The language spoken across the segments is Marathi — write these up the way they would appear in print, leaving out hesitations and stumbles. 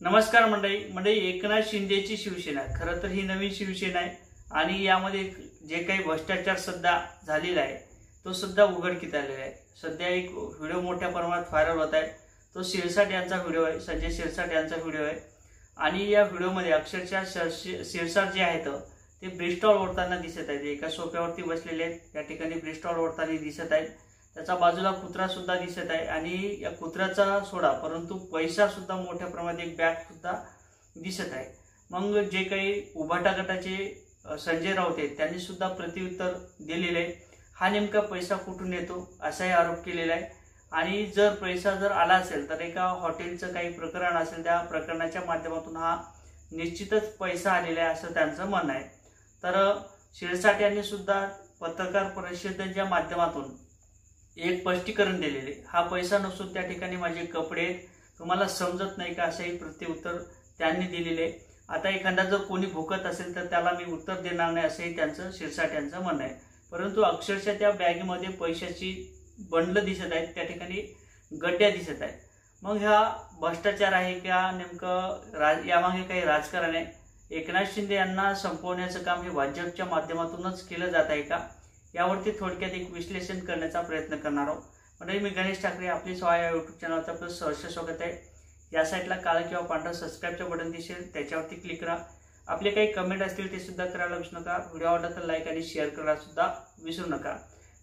नमस्कार मंडळी एकनाथ शिंदेची शिवसेना खरं तर ही नवीन शिवसेना आहे आणि यामध्ये जे काही भ्रष्टाचार सध्या झालेला आहे तो सध्या उघडकीस आलेला आहे। सध्या एक व्हिडिओ मोठ्या प्रमाणात व्हायरल होत आहे। तो शिरसाट यांचा व्हिडिओ आहे, संजय शिरसाट यांचा व्हिडिओ आहे आणि या व्हिडिओमध्ये अक्षरशः शिरसाट जे आहेत ते ब्रिस्टॉल ओढताना दिसत आहेत। एका सोफ्यावरती बसलेले आहेत, त्या ठिकाणी ब्रिस्टॉल ओढताना दिसत आहेत। त्याचा बाजूला कुत्रा सुद्धा दिसत आहे आणि या कुत्र्याचा सोडा परंतु पैसा सुद्धा मोठ्या प्रमाणात एक बॅग सुद्धा दिसत आहे। मग जे काही उभाटा गटाचे संजय राऊत आहेत त्यांनी सुद्धा प्रत्युत्तर दिलेले आहे। हा नेमका पैसा कुठून येतो असाही आरोप केलेला आहे आणि जर पैसा जर आला असेल तर एका हॉटेलचं काही प्रकरण असेल, त्या प्रकरणाच्या माध्यमातून हा निश्चितच पैसा आलेला आहे असं त्यांचं म्हणणं आहे। तर शिरसाट यांनी सुद्धा पत्रकार परिषदेच्या माध्यमातून एक स्पष्टीकरण दिलेले, हा पैसा नसून त्या ठिकाणी माझे कपडे तुम्हाला समजत नाही का असंही प्रत्युत्तर त्यांनी दिलेले। आता एखादा जर कोणी भुकत असेल तर त्याला मी उत्तर देणार नाही असंही त्यांचं शिरसाट यांचं म्हणणं आहे। परंतु अक्षरशः त्या बॅगेमध्ये पैशाची बंडल दिसत आहेत, त्या ठिकाणी गड्ड्या दिसत आहेत। मग हा भ्रष्टाचार आहे का नेमकं यामागे काही राजकारण आहे? एकनाथ शिंदे यांना संपवण्याचं काम हे भाजपच्या माध्यमातूनच केलं जात आहे का, यावरती थोडक्यात एक विश्लेषण करण्याचा प्रयत्न करणार आहोत। म्हणजे मी गणेश ठाकरे, आपली स्वाहा या यूट्यूब चॅनलचं आपलं सहर्ष स्वागत आहे। या साईडला काळा किंवा पांढरा सबस्क्राईबचं बटन दिसेल, त्याच्यावरती क्लिक करा। आपले काही कमेंट असतील ते सुद्धा करायला विसरू नका। व्हिडिओ आवडला तर लाईक आणि शेअर करायला सुद्धा विसरू नका।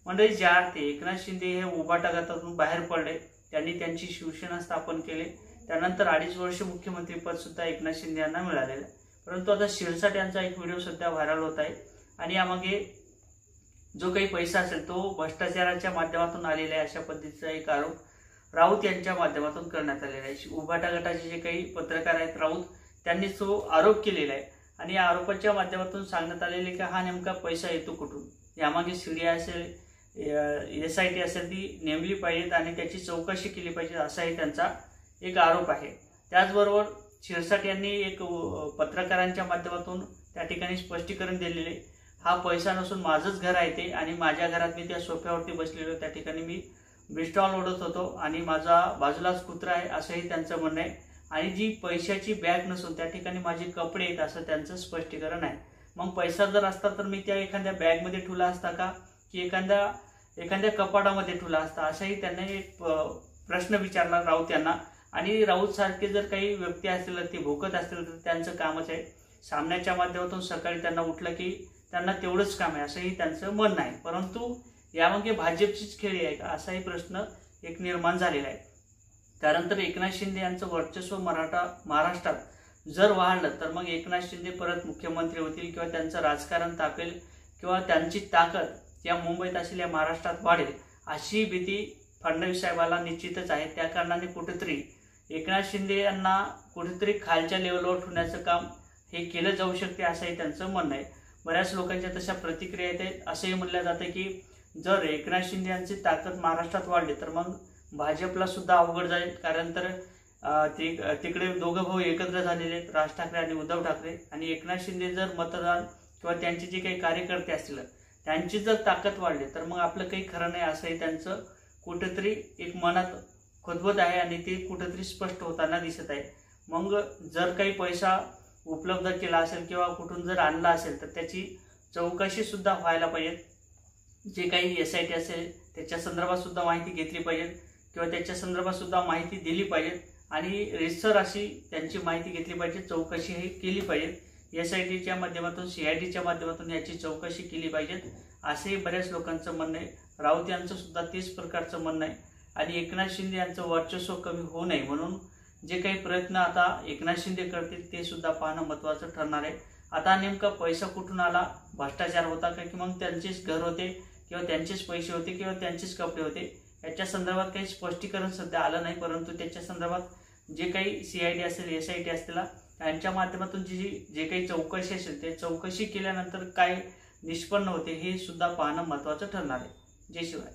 म्हणजे ज्या अर्थी एकनाथ शिंदे हे उभाटा गटातून बाहेर पडले, त्यांनी त्यांची शिवसेना स्थापन केली, त्यानंतर 2.5 वर्ष मुख्यमंत्री पद सुद्धा एकनाथ शिंदे यांना मिळालेलं आहे। परंतु आता शिरसाट यांचा एक व्हिडिओ सध्या व्हायरल होत आहे आणि यामागे जो काही पैसा असेल तो भ्रष्टाचाराच्या माध्यमातून आलेला आहे अशा पद्धतीचा एक आरोप राऊत यांच्या माध्यमातून करण्यात आलेला आहे। उभाटा गटाचे जे काही पत्रकार आहेत राऊत, त्यांनी तो आरोप केलेला आहे आणि या आरोपाच्या माध्यमातून सांगण्यात आलेले की हा नेमका पैसा येतो कुठून, यामागे सीडी असेल, SIT असेल ती नेमली पाहिजेत आणि त्याची चौकशी केली पाहिजे असाही त्यांचा एक आरोप आहे। त्याचबरोबर शिरसाट यांनी एक पत्रकारांच्या माध्यमातून त्या ठिकाणी स्पष्टीकरण दिलेले, हा पैसा नसून माझंच घर आहे ते आणि माझ्या घरात मी त्या सोफ्यावरती बसलेलो, त्या ठिकाणी मी ब्रिस्टॉल ओढत होतो आणि माझा बाजूलाच कुत्रा आहे असंही त्यांचं म्हणणं आहे। आणि जी पैशाची बॅग नसून त्या ठिकाणी माझे कपडे आहेत असं त्यांचं स्पष्टीकरण आहे। मग पैसा जर असता तर मी त्या एखाद्या बॅगमध्ये ठेवला असता का, की एखाद्या कपाटामध्ये ठेवला असता, असाही त्यांनी एक प्रश्न विचारला राऊत यांना। आणि राऊत सारखे जर काही व्यक्ती असतील ते भोकत असतील तर त्यांचं कामच आहे सामन्याच्या माध्यमातून सकाळी त्यांना उठलं की त्यांना तेवढंच काम आहे असंही त्यांचं म्हणणं आहे। परंतु यामागे भाजपचीच खेळी आहे का असाही प्रश्न एक निर्माण झालेला आहे। कारण तर एकनाथ शिंदे यांचं वर्चस्व महाराष्ट्रात जर वाढलं तर मग एकनाथ शिंदे परत मुख्यमंत्री होतील किंवा त्यांचं राजकारण तापेल किंवा त्यांची ताकद या मुंबईत असलेल्या महाराष्ट्रात वाढेल अशी भीती फडणवीस साहेबांना निश्चितच आहे। त्या कारणाने कुठेतरी एकनाथ शिंदे यांना कुठेतरी खालच्या लेवलवर ठेवण्याचं काम हे केलं जाऊ शकते असंही त्यांचं म्हणणं आहे। बऱ्याच लोकांच्या तशा प्रतिक्रिया येतात, असंही म्हटलं जातं की जर एकनाथ शिंदे यांची ताकद महाराष्ट्रात वाढली तर मग भाजपला सुद्धा अवघड जाईल। कारण तर तिकडे दोघं भाऊ एकत्र झालेले आहेत, राज ठाकरे आणि उद्धव ठाकरे, आणि एकनाथ शिंदे जर मतदार किंवा त्यांचे जे काही कार्यकर्ते असतील त्यांची जर ताकद वाढली तर मग आपलं काही खरं नाही असंही त्यांचं कुठेतरी एक मनात खुदबुद आहे आणि ते कुठेतरी स्पष्ट होताना दिसत आहे। मग जर काही पैसा उपलब्ध केला असेल किंवा कुठून जर आणला असेल तर त्याची चौकशी सुद्धा व्हायला पाहिजे। जे काही SIT असेल त्याच्या संदर्भात सुद्धा माहिती घेतली पाहिजे किंवा त्याच्या संदर्भात सुद्धा माहिती दिली पाहिजे आणि रितसर अशी त्यांची माहिती घेतली पाहिजे, चौकशी ही केली पाहिजे। SITच्या माध्यमातून CIDच्या माध्यमातून याची चौकशी केली पाहिजे असेही बऱ्याच लोकांचं म्हणणं आहे। राऊत यांचं सुद्धा तेच प्रकारचं म्हणणं आहे आणि एकनाथ शिंदे यांचं वर्चस्व कमी होऊ नये म्हणून जे काही प्रयत्न आता एकनाथ शिंदे करतील ते सुद्धा पाहणं महत्त्वाचं ठरणार आहे। आता नेमका पैसा कुठून आला, भ्रष्टाचार होता का की मग त्यांचेच घर होते किंवा त्यांचेच पैसे होते किंवा त्यांचेच कपडे होते, याच्या संदर्भात काही स्पष्टीकरण सध्या आलं नाही। परंतु त्याच्या संदर्भात जे काही CID असेल, SIT असतील त्यांच्या माध्यमातून जे काही चौकशी असेल ते चौकशी केल्यानंतर काय निष्पन्न होते हे सुद्धा पाहणं महत्त्वाचं ठरणार आहे। जय शिवाय।